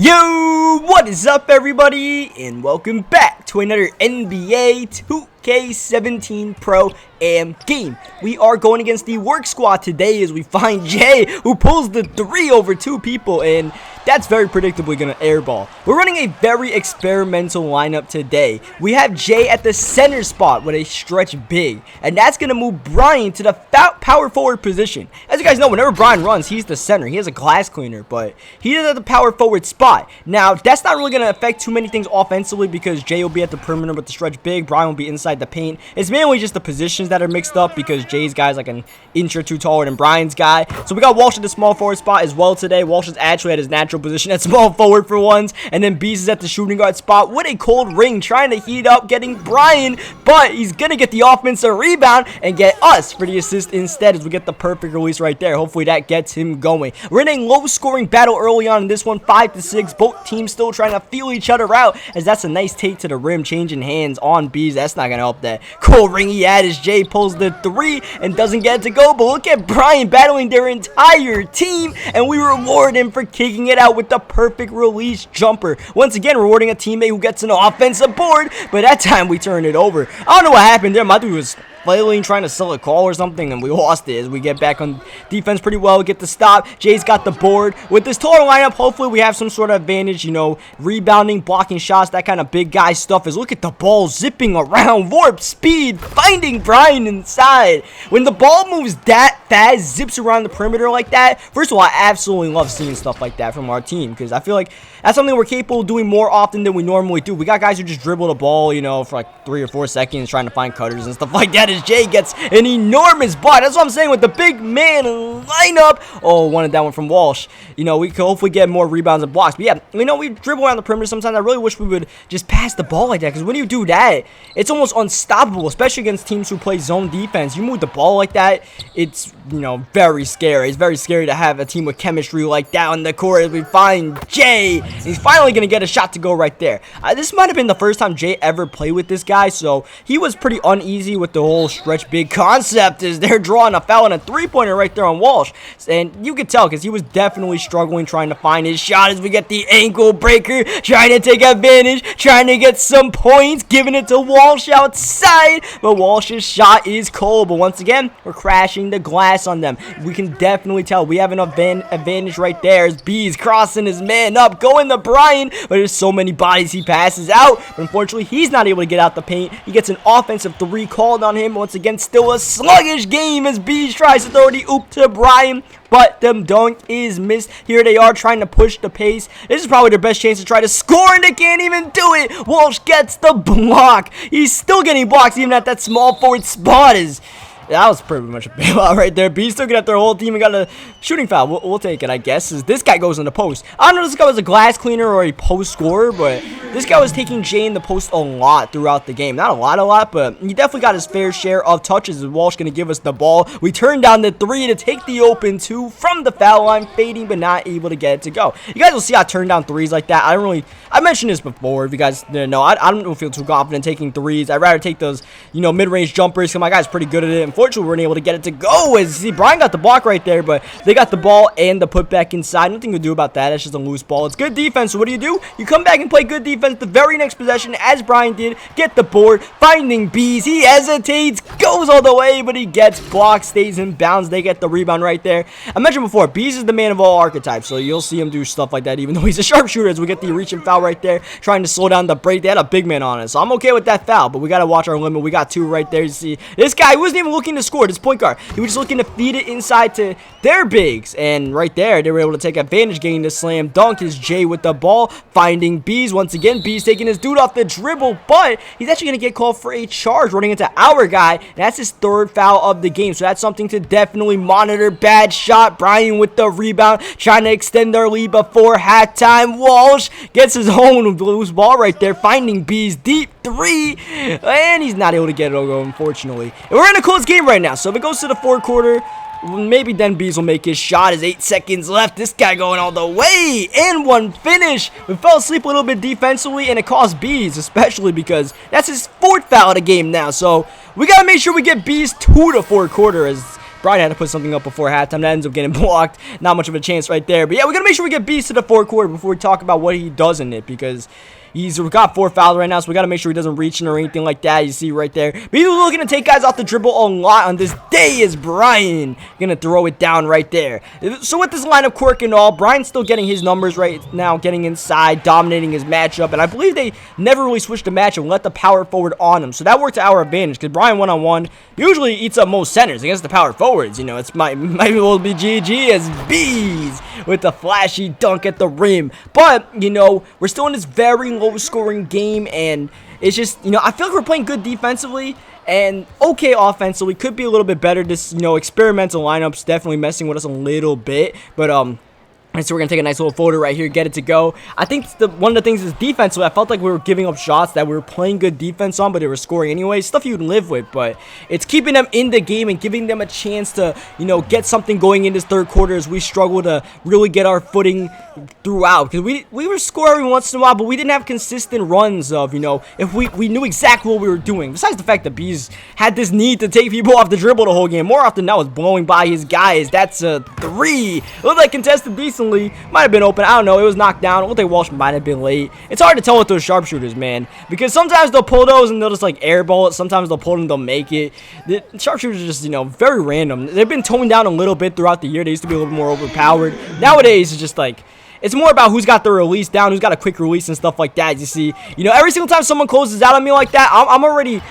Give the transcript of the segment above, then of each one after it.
Yo, what is up everybody, and welcome back to another NBA 2K17 Pro Am game. We are going against the work squad today as we find Jay, who pulls the 3 over 2 people, and that's very predictably going to airball. We're running a very experimental lineup today. We have Jay at the center spot with a stretch big, and that's going to move Brian to the power forward position. As you guys know, whenever Brian runs, he's the center. He has a glass cleaner, but he is at the power forward spot. Now, that's not really going to affect too many things offensively because Jay will be at the perimeter with the stretch big. Brian will be inside the paint. It's mainly just the positions that are mixed up because Jay's guy is like an inch or two taller than Brian's guy. So we got Walsh at the small forward spot as well today. Walsh is actually at his natural position at small forward for once, and then Beast is at the shooting guard spot with a cold ring trying to heat up getting Brian, but he's gonna get the offensive rebound and get us for the assist instead as we get the perfect release right there. Hopefully that gets him going. We're in a low scoring battle early on in this one, 5-6. Both teams still trying to feel each other out as that's a nice take to the rim, changing hands on Bees. That's not gonna help that cold ring he had as Jay pulls the 3 and doesn't get it to go, but look at Brian battling their entire team, and we reward him for kicking it out with the perfect release jumper. Once again, rewarding a teammate who gets an offensive board, but that time we turned it over. I don't know what happened there. My dude was flailing, trying to sell a call or something, and we lost it as we get back on defense pretty well. We get the stop. Jay's got the board. With this total lineup, hopefully we have some sort of advantage, you know, rebounding, blocking shots, that kind of big guy stuff. Is look at the ball zipping around, warp speed, finding Brian inside. When the ball moves that fast, zips around the perimeter like that, first of all, I absolutely love seeing stuff like that from our team because I feel like that's something we're capable of doing more often than we normally do. We got guys who just dribble the ball, you know, for like 3 or 4 seconds trying to find cutters and stuff like that as Jay gets an enormous block. That's what I'm saying with the big man lineup. Oh, wanted that one from Walsh. You know, we could hopefully get more rebounds and blocks. But yeah, you know, we dribble around the perimeter sometimes. I really wish we would just pass the ball like that because when you do that, it's almost unstoppable, especially against teams who play zone defense. You move the ball like that, it's, you know, very scary. It's very scary to have a team with chemistry like that on the court as we find Jay. He's finally going to get a shot to go right there. This might have been the first time Jay ever played with this guy, so he was pretty uneasy with the whole stretch big concept as they're drawing a foul and a three-pointer right there on Walsh. And you could tell because he was definitely struggling trying to find his shot as we get the ankle breaker, trying to take advantage, trying to get some points, giving it to Walsh outside. But Walsh's shot is cold. But once again, we're crashing the glass on them. We can definitely tell we have an advantage right there as B's crossing his man up, going to Brian, but there's so many bodies he passes out. But unfortunately, he's not able to get out the paint. He gets an offensive 3 called on him. Once again, still a sluggish game as Bees tries to throw the oop to Brian, but the dunk is missed. Here they are trying to push the pace. This is probably their best chance to try to score, and they can't even do it. Walsh gets the block. He's still getting blocks even at that small forward spot. That was pretty much a bailout right there. Bees took it at their whole team and got a shooting foul. We'll take it, I guess, as this guy goes in the post. I don't know if this guy was a glass cleaner or a post scorer, but this guy was taking Jay in the post a lot throughout the game. Not a lot, but he definitely got his fair share of touches. Walsh going to give us the ball. We turn down the 3 to take the open 2 from the foul line, fading but not able to get it to go. You guys will see I turn down 3s like that. I mentioned this before, if you guys didn't know. I don't feel too confident taking 3s. I'd rather take those, you know, mid-range jumpers because my guy's pretty good at it. Unfortunately, we weren't able to get it to go as see Brian got the block right there, but they got the ball and the putback inside. Nothing to do about that. It's just a loose ball. It's good defense. So what do? You come back and play good defense the very next possession as Brian did. Get the board, finding Bees. He hesitates, goes all the way, but he gets blocked, stays in bounds. They get the rebound right there. I mentioned before, Bees is the man of all archetypes, so you'll see him do stuff like that even though he's a sharpshooter as we get the reaching foul right there, trying to slow down the break. They had a big man on it, so I'm okay with that foul, but we got to watch our limit. We got 2 right there. You see, this guy wasn't even looking to score. This point guard, he was just looking to feed it inside to their bigs, and right there they were able to take advantage, getting the slam dunk. Is Jay with the ball, finding Bees. Once again, Bees taking his dude off the dribble, but he's actually going to get called for a charge running into our guy, and that's his 3rd foul of the game, so that's something to definitely monitor. Bad shot. Brian with the rebound, trying to extend their lead before halftime. Walsh gets his own loose ball right there, finding Bees deep 3, and he's not able to get it over, unfortunately. And we're in a close game right now, so if it goes to the 4th quarter, maybe then Bees will make his shot. As 8 seconds left, this guy going all the way, and 1 finish. We fell asleep a little bit defensively, and it cost Bees, especially because that's his 4th foul of the game now, so we gotta make sure we get Bees to the 4th quarter as Brian had to put something up before halftime. That ends up getting blocked. Not much of a chance right there. But yeah, we got to make sure we get Beast to the fourth quarter before we talk about what he does in it, because he's got 4 fouls right now, so we got to make sure he doesn't reach in or anything like that. You see right there. But he's looking to take guys off the dribble a lot on this day. Is Brian going to throw it down right there? So with this lineup quirk and all, Brian's still getting his numbers right now, getting inside, dominating his matchup. And I believe they never really switched the matchup and let the power forward on him. So that worked to our advantage, because Brian one-on-one usually eats up most centers against the power forwards. You know, it's might as well be GG as Bees with the flashy dunk at the rim. But, you know, we're still in this very low-scoring game, and it's just, you know, I feel like we're playing good defensively and okay offensively. Could be a little bit better. This, you know, experimental lineup's definitely messing with us a little bit, but and so we're going to take a nice little photo right here, get it to go. I think one of the things is defensively, I felt like we were giving up shots that we were playing good defense on, but they were scoring anyway. Stuff you'd live with, but it's keeping them in the game and giving them a chance to, you know, get something going in this third quarter as we struggle to really get our footing throughout. Because we were scoring every once in a while, but we didn't have consistent runs of, you know, if we knew exactly what we were doing. Besides the fact that Bees had this need to take people off the dribble the whole game. More often than not, was blowing by his guys. That's a 3. It looked like contested decently. Might have been open. I don't know. It was knocked down. I don't think Walsh might have been late. It's hard to tell with those sharpshooters, man, because sometimes they'll pull those and they'll just like airball it. Sometimes they'll pull them, they'll make it. The sharpshooters are just, you know, very random. They've been toned down a little bit throughout the year. They used to be a little more overpowered. Nowadays, it's just like, it's more about who's got the release down, who's got a quick release and stuff like that. You see, you know, every single time someone closes out on me like that, I'm already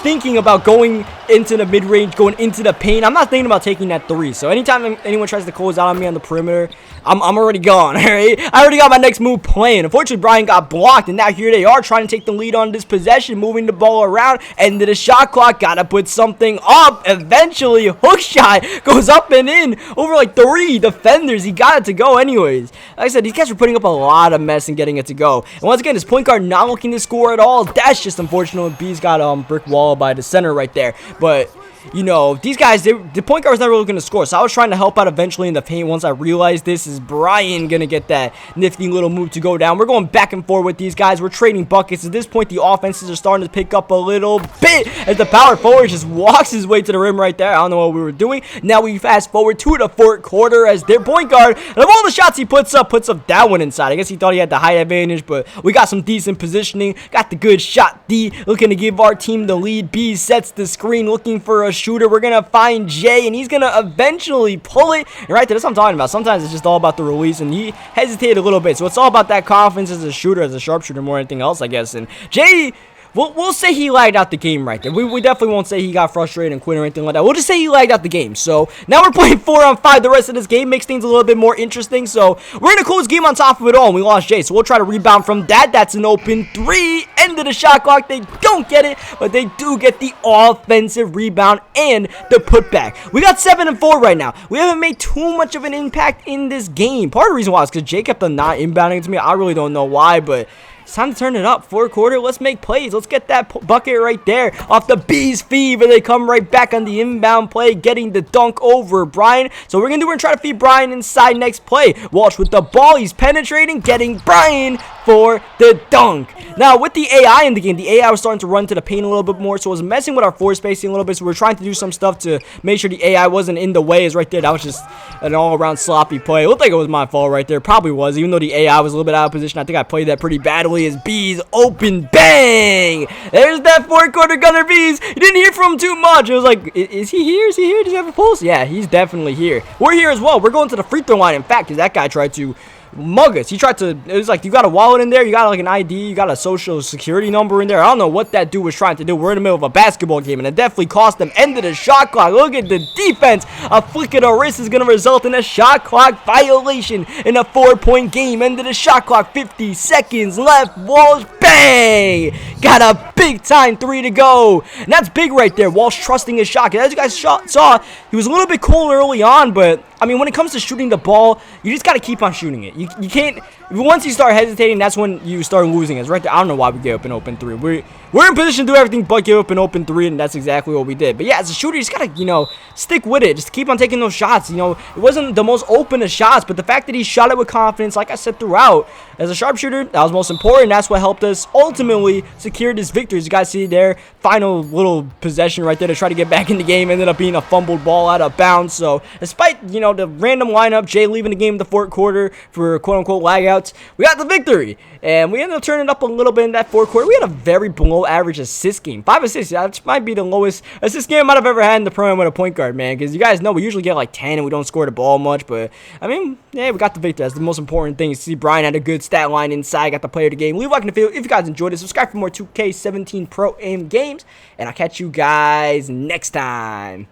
thinking about going into the mid-range, going into the paint. I'm not thinking about taking that 3. So anytime anyone tries to close out on me on the perimeter, I'm already gone, all right? I already got my next move planned. Unfortunately, Brian got blocked, and now here they are trying to take the lead on this possession, moving the ball around, and the shot clock. Got to put something up. Eventually, hook shot goes up and in over like 3 defenders. He got it to go anyways. Like I said, these guys are putting up a lot of mess and getting it to go. And once again, this point guard not looking to score at all. That's just unfortunate. B's got brick wall by the center right there. But you know, these guys, the point guard was not really going to score, so I was trying to help out eventually in the paint. Once I realized this is Brian going to get that nifty little move to go down. We're going back and forth with these guys. We're trading buckets. At this point, the offenses are starting to pick up a little bit as the power forward just walks his way to the rim right there. I don't know what we were doing. Now we fast forward to the fourth quarter as their point guard, and of all the shots he puts up that one inside. I guess he thought he had the height advantage, but we got some decent positioning. Got the good shot D, looking to give our team the lead. B sets the screen, looking for a shooter. We're gonna find Jay, and he's gonna eventually pull it. And right there, that's what I'm talking about. Sometimes it's just all about the release, and he hesitated a little bit. So it's all about that confidence as a shooter, as a sharpshooter, more than anything else, I guess. And Jay, we'll say he lagged out the game right there. We definitely won't say he got frustrated and quit or anything like that. We'll just say he lagged out the game. So now we're playing 4-on-5 the rest of this game. Makes things a little bit more interesting. So we're in a close game on top of it all, and we lost Jay. So we'll try to rebound from that. That's an open 3. End of the shot clock. They don't get it, but they do get the offensive rebound and the putback. We got 7-4 right now. We haven't made too much of an impact in this game. Part of the reason why is because Jay kept on not inbounding to me. I really don't know why, but it's time to turn it up. Fourth quarter, let's make plays. Let's get that bucket right there off the Bees feed, where they come right back on the inbound play, getting the dunk over Brian. So we're going to try to feed Brian inside next play. Walsh with the ball. He's penetrating, getting Brian for the dunk. Now, with the AI in the game, the AI was starting to run to the paint a little bit more, so it was messing with our floor spacing a little bit, so we're trying to do some stuff to make sure the AI wasn't in the way. Is right there. That was just an all-around sloppy play. It looked like it was my fault right there. Probably was, even though the AI was a little bit out of position. I think I played that pretty badly. As Bees open, bang! There's that fourth quarter gunner. Bees. You didn't hear from him too much. It was like, is he here? Is he here? Does he have a pulse? Yeah, he's definitely here. We're here as well. We're going to the free throw line, in fact, because that guy tried to mug us. He tried to, it was like, you got a wallet in there, you got like an ID, you got a social security number in there. I don't know what that dude was trying to do. We're in the middle of a basketball game, and it definitely cost them. End of the shot clock. Look at the defense. A flick of the wrist is going to result in a shot clock violation in a 4-point game. End of the shot clock. 50 seconds left. Walsh, bang! Got a big time 3 to go. And that's big right there. Walsh trusting his shot. As you guys saw, he was a little bit cold early on, but I mean, when it comes to shooting the ball, you just got to keep on shooting it. You can't once you start hesitating, that's when you start losing us. Right there, I don't know why we gave up an open 3. We're in position to do everything but give up an open 3, and that's exactly what we did. But yeah, as a shooter, you just gotta, you know, stick with it. Just keep on taking those shots. You know, it wasn't the most open of shots, but the fact that he shot it with confidence, like I said throughout, as a sharpshooter, that was most important. That's what helped us ultimately secure this victory. As you guys see there, final little possession right there to try to get back in the game ended up being a fumbled ball out of bounds. So despite, you know, the random lineup, Jay leaving the game in the fourth quarter for quote-unquote lagouts, we got the victory. And we ended up turning up a little bit in that fourth quarter. We had a very below average assist game. 5 assists. That might be the lowest assist game I might have ever had in the program with a point guard, man. Because you guys know we usually get like 10 and we don't score the ball much. But, I mean, yeah, we got the victory. That's the most important thing. You see Brian had a good stat line inside. Got the player of the game. Leave a like in the video if you guys enjoyed it. Subscribe for more 2K17 Pro Am games. And I'll catch you guys next time.